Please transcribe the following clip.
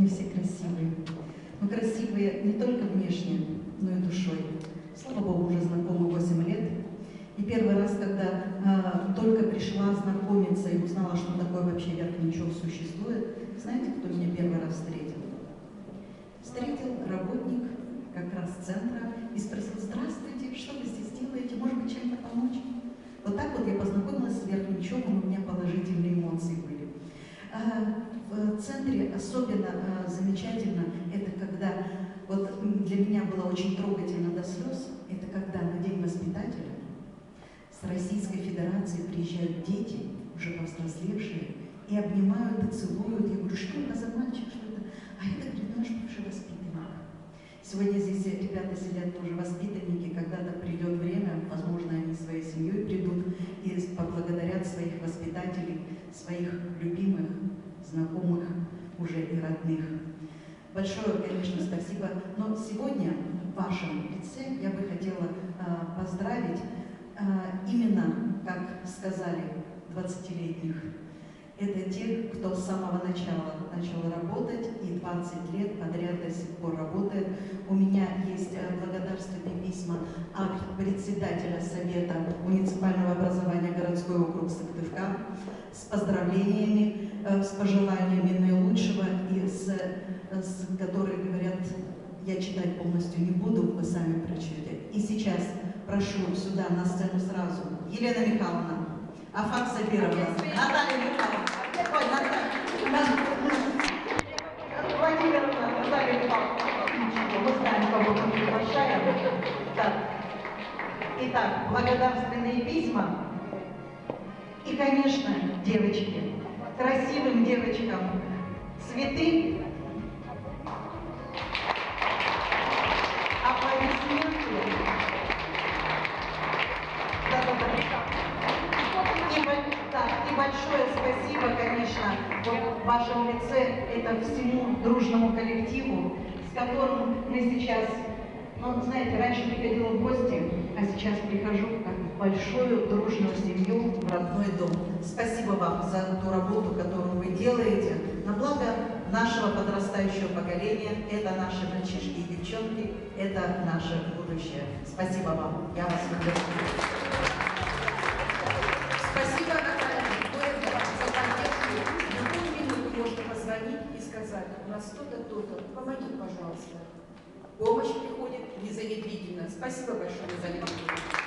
они все красивые. Но красивые не только внешне, но и душой. Слава Богу, уже знакомы 8 лет. И первый раз, когда только пришла знакомиться и узнала, что такое вообще Верхничев существует, знаете, кто меня первый раз встретил? Встретил работник как раз центра и спросил: здравствуйте, что вы здесь делаете, может быть, чем-то помочь? Вот так вот я познакомилась с Верхничевым, у меня положительные эмоции были. В центре особенно замечательно, это когда, вот для меня было очень трогательно до слез, это когда на День воспитателя с Российской Федерации приезжают дети, уже повзрослевшие, и обнимают, и целуют. Я говорю: что это за мальчик, что это? А это, говорит, наш бывший воспитанник. Сегодня здесь ребята сидят тоже воспитанники, когда-то придет время, возможно, они своей семьей придут и поблагодарят своих воспитателей, своих любимых, знакомых уже и родных. Большое, конечно, спасибо. Но сегодня в вашем лице я бы хотела поздравить именно, как сказали, 20-летних. Это те, кто с самого начала начал работать и 20 лет подряд до сих пор работает. У меня есть благодарственные письма от председателя Совета муниципального образования городской округ Сыктывкар с поздравлениями, с пожеланиями наилучшего, и с которые говорят, я читать полностью не буду, вы сами прочтете. И сейчас прошу сюда на сцену сразу Елена Михайловна, Афак Сабировна, Наталья Михайловна, ой, Владимировна, Наталья Михайловна. Мы знаем, кого мы приглашаем. Так. Итак, благодарственные письма. И, конечно, девочки, красивым девочкам цветы, аплодисменты. И большое спасибо, конечно, в вашем лице, это всему дружному коллективу, с которым мы сейчас, ну, знаете, раньше приходила в гости, а сейчас прихожу как в большую дружную семью, в родной дом. Спасибо вам за ту работу, которую вы делаете на благо нашего подрастающего поколения. Это наши мальчишки и девчонки, это наше будущее. Спасибо вам. Я вас люблю. Спасибо, Наталья, за поддержку. На одну минуту можно позвонить и сказать: у нас то-то, то-то, помоги, пожалуйста. Помощь приходит незамедлительно. Спасибо большое за внимание.